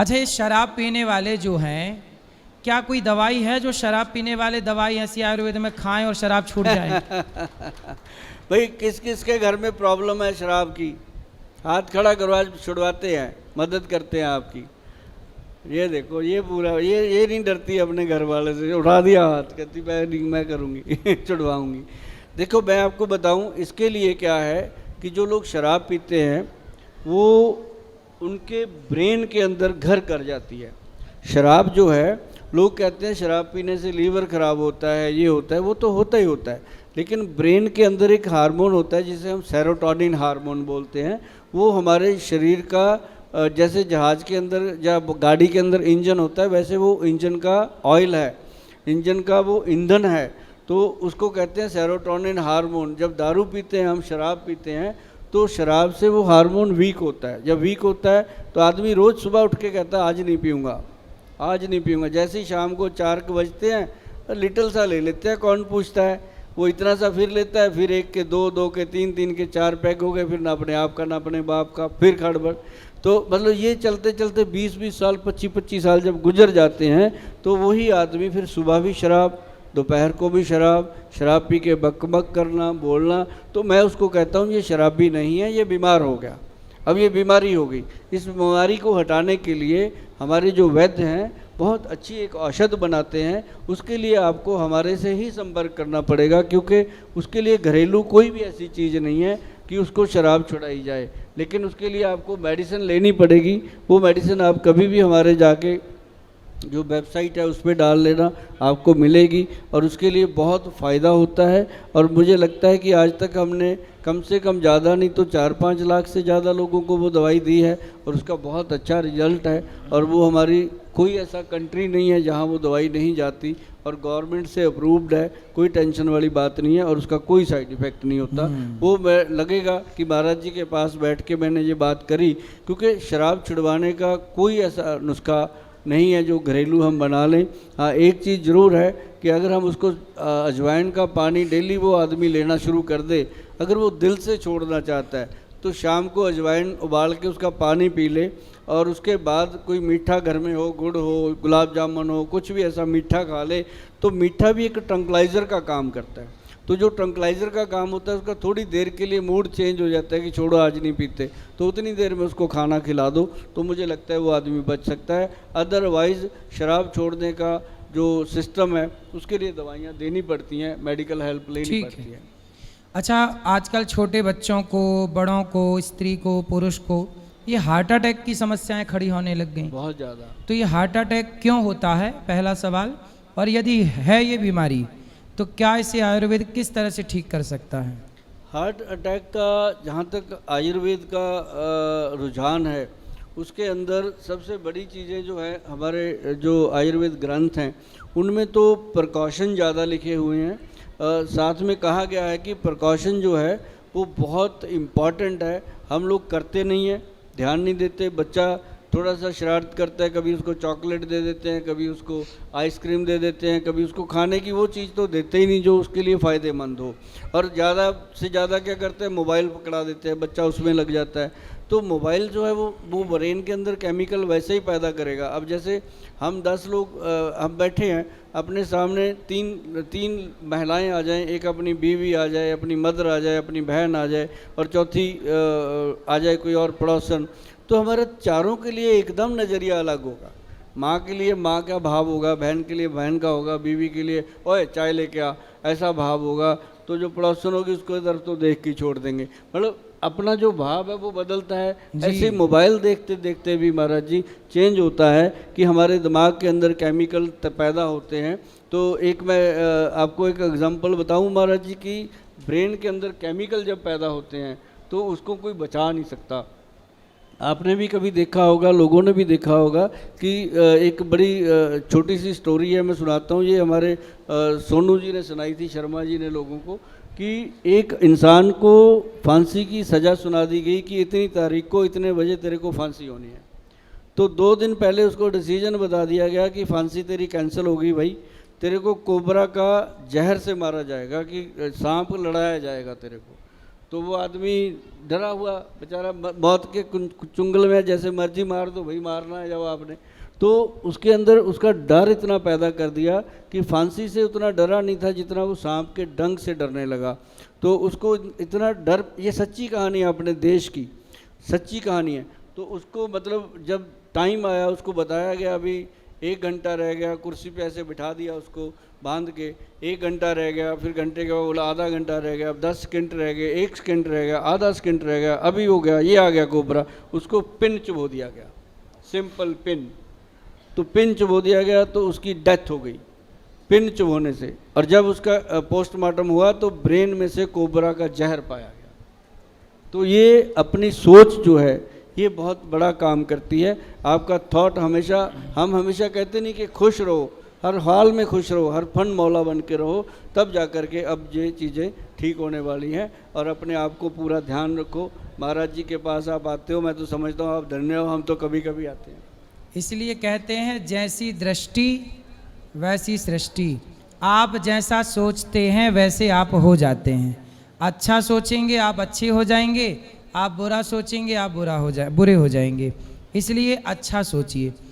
अच्छा, ये शराब पीने वाले जो हैं, क्या कोई दवाई है जो शराब पीने वाले दवाई ऐसी आयुर्वेद में खाएं और शराब छूट जाए? भाई किस किस के घर में प्रॉब्लम है शराब की? हाथ खड़ा करो, आज छुड़वाते हैं, मदद करते हैं आपकी। ये देखो, ये पूरा ये नहीं डरती अपने घर वाले से, उठा दिया हाथ, कहती मैं करूँगी छुड़वाऊँगी। देखो मैं आपको बताऊँ इसके लिए क्या है कि जो लोग शराब पीते हैं वो उनके ब्रेन के अंदर घर कर जाती है। शराब जो है, लोग कहते हैं शराब पीने से लीवर ख़राब होता है, ये होता है, वो तो होता ही होता है, लेकिन ब्रेन के अंदर एक हार्मोन होता है जिसे हम सेरोटोनिन हार्मोन बोलते हैं। वो हमारे शरीर का जैसे जहाज़ के अंदर या गाड़ी के अंदर इंजन होता है, वैसे वो इंजन का ऑयल है, इंजन का वो ईंधन है, तो उसको कहते हैं सेरोटोनिन हार्मोन। जब दारू पीते हैं हम, शराब पीते हैं, तो शराब से वो हार्मोन वीक होता है। जब वीक होता है तो आदमी रोज़ सुबह उठ के कहता है आज नहीं पीऊँगा, आज नहीं पीऊँगा। जैसे ही शाम को 4 बजते हैं लिटिल सा ले लेते हैं, कौन पूछता है, वो इतना सा फिर लेता है, फिर 1 के 2, 2 के 3, 3 के 4 पैक हो गए, फिर ना अपने आप का ना अपने बाप का, फिर खड़बड़। तो मतलब ये चलते चलते 20-20 साल, 25-25 साल जब गुजर जाते हैं तो वही आदमी फिर सुबह भी शराब, दोपहर को भी शराब, शराब पी के बकबक करना, बोलना। तो मैं उसको कहता हूँ ये शराबी नहीं है, ये बीमार हो गया, अब ये बीमारी हो गई। इस बीमारी को हटाने के लिए हमारे जो वैद्य हैं बहुत अच्छी एक औषध बनाते हैं। उसके लिए आपको हमारे से ही संपर्क करना पड़ेगा, क्योंकि उसके लिए घरेलू कोई भी ऐसी चीज़ नहीं है कि उसको शराब छुड़ाई जाए, लेकिन उसके लिए आपको मेडिसिन लेनी पड़ेगी। वो मेडिसिन आप कभी भी हमारे जाके जो वेबसाइट है उस पर डाल लेना, आपको मिलेगी और उसके लिए बहुत फ़ायदा होता है। और मुझे लगता है कि आज तक हमने कम से कम ज़्यादा नहीं तो 4-5 लाख से ज़्यादा लोगों को वो दवाई दी है और उसका बहुत अच्छा रिजल्ट है। और वो हमारी कोई ऐसा कंट्री नहीं है जहाँ वो दवाई नहीं जाती, और गवर्नमेंट से अप्रूव्ड है, कोई टेंशन वाली बात नहीं है और उसका कोई साइड इफ़ेक्ट नहीं होता। वो मैं लगेगा कि महाराज जी के पास बैठ के मैंने ये बात करी, क्योंकि शराब छुड़वाने का कोई ऐसा नुस्खा नहीं है जो घरेलू हम बना लें। हाँ, एक चीज़ ज़रूर है कि अगर हम उसको अजवाइन का पानी डेली वो आदमी लेना शुरू कर दे, अगर वो दिल से छोड़ना चाहता है तो शाम को अजवाइन उबाल के उसका पानी पी ले, और उसके बाद कोई मीठा घर में हो, गुड़ हो, गुलाब जामुन हो, कुछ भी ऐसा मीठा खा ले। तो मीठा भी एक ट्रंकलाइज़र का काम करता है। तो जो ट्रंकलाइज़र का काम होता है उसका थोड़ी देर के लिए मूड चेंज हो जाता है कि छोड़ो आज नहीं पीते, तो उतनी देर में उसको खाना खिला दो, तो मुझे लगता है वो आदमी बच सकता है। अदरवाइज़ शराब छोड़ने का जो सिस्टम है उसके लिए दवाइयाँ देनी पड़ती हैं, मेडिकल हेल्प लेनी पड़ती है। अच्छा, आजकल छोटे बच्चों को, बड़ों को, स्त्री को, पुरुष को ये हार्ट अटैक की समस्याएं खड़ी होने लग गई बहुत ज़्यादा। तो ये हार्ट अटैक क्यों होता है, पहला सवाल। और यदि है ये बीमारी तो क्या इसे आयुर्वेद किस तरह से ठीक कर सकता है? हार्ट अटैक का जहाँ तक आयुर्वेद का रुझान है, उसके अंदर सबसे बड़ी चीज़ें जो है, हमारे जो आयुर्वेद ग्रंथ हैं उनमें तो प्रिकॉशन ज़्यादा लिखे हुए हैं। साथ में कहा गया है कि प्रिकॉशन जो है वो बहुत इम्पॉर्टेंट है, हम लोग करते नहीं हैं, ध्यान नहीं देते। बच्चा थोड़ा सा शरारत करता है, कभी उसको चॉकलेट दे देते हैं, कभी उसको आइसक्रीम दे देते हैं, कभी उसको खाने की वो चीज़ तो देते ही नहीं जो उसके लिए फ़ायदेमंद हो, और ज़्यादा से ज़्यादा क्या करते हैं, मोबाइल पकड़ा देते हैं, बच्चा उसमें लग जाता है। तो मोबाइल जो है वो ब्रेन के अंदर केमिकल वैसे ही पैदा करेगा। अब जैसे हम 10 लोग हम बैठे हैं, अपने सामने तीन महिलाएं आ जाएं, एक अपनी बीवी आ जाए, अपनी मदर आ जाए, अपनी बहन आ जाए, और चौथी आ जाए कोई और पड़ोसन, तो हमारे चारों के लिए एकदम नज़रिया अलग होगा। माँ के लिए माँ का भाव होगा, बहन के लिए बहन का होगा, बीवी के लिए ओए चाय लेके आ, ऐसा भाव होगा। तो जो पड़ोसन होगी उसको इधर तो देख के छोड़ देंगे, मतलब अपना जो भाव है वो बदलता है। ऐसे मोबाइल देखते देखते भी महाराज जी चेंज होता है कि हमारे दिमाग के अंदर केमिकल पैदा होते हैं। तो एक मैं आपको एक एग्जांपल बताऊं महाराज जी की, ब्रेन के अंदर केमिकल जब पैदा होते हैं तो उसको कोई बचा नहीं सकता। आपने भी कभी देखा होगा, लोगों ने भी देखा होगा कि एक बड़ी छोटी सी स्टोरी है, मैं सुनाता हूँ। ये हमारे सोनू जी ने सुनाई थी, शर्मा जी ने लोगों को, कि एक इंसान को फांसी की सज़ा सुना दी गई कि इतनी तारीख को इतने बजे तेरे को फांसी होनी है। तो 2 दिन पहले उसको डिसीजन बता दिया गया कि फांसी तेरी कैंसिल हो गई भाई, तेरे को कोबरा का जहर से मारा जाएगा, कि सांप लड़ाया जाएगा तेरे को। तो वो आदमी डरा हुआ बेचारा, मौत के चुंगल में, जैसे मर्जी मार दो भाई, मारना है जब आपने, तो उसके अंदर उसका डर इतना पैदा कर दिया कि फांसी से उतना डरा नहीं था जितना वो सांप के डंक से डरने लगा। तो उसको इतना डर, ये सच्ची कहानी है अपने देश की, सच्ची कहानी है। तो उसको मतलब जब टाइम आया उसको बताया गया अभी 1 घंटा रह गया, कुर्सी पे ऐसे बिठा दिया उसको बांध के, 1 घंटा रह गया, फिर घंटे के बाद बोला आधा घंटा रह गया, अब 10 सेकंड रह गए, 1 सेकंड रह गया, आधा सेकंड रह गया, अभी हो गया, ये आ गया कोबरा, उसको पिन चुबो दिया गया, सिंपल पिन। तो पिन चुबो दिया गया तो उसकी डेथ हो गई पिन चुभोने से। और जब उसका पोस्टमार्टम हुआ तो ब्रेन में से कोबरा का जहर पाया गया। तो ये अपनी सोच जो है ये बहुत बड़ा काम करती है। आपका थॉट हमेशा, हम हमेशा कहते नहीं कि खुश रहो, हर हाल में खुश रहो, हर फन मौला बन के रहो, तब जा कर के अब ये चीज़ें ठीक होने वाली हैं। और अपने आप को पूरा ध्यान रखो। महाराज जी के पास आप आते हो, मैं तो समझता हूँ आप धन्य हो, हम तो कभी कभी आते हैं। इसलिए कहते हैं जैसी दृष्टि वैसी सृष्टि। आप जैसा सोचते हैं वैसे आप हो जाते हैं। अच्छा सोचेंगे आप अच्छे हो जाएंगे, आप बुरा सोचेंगे आप बुरे हो जाएंगे। इसलिए अच्छा सोचिए।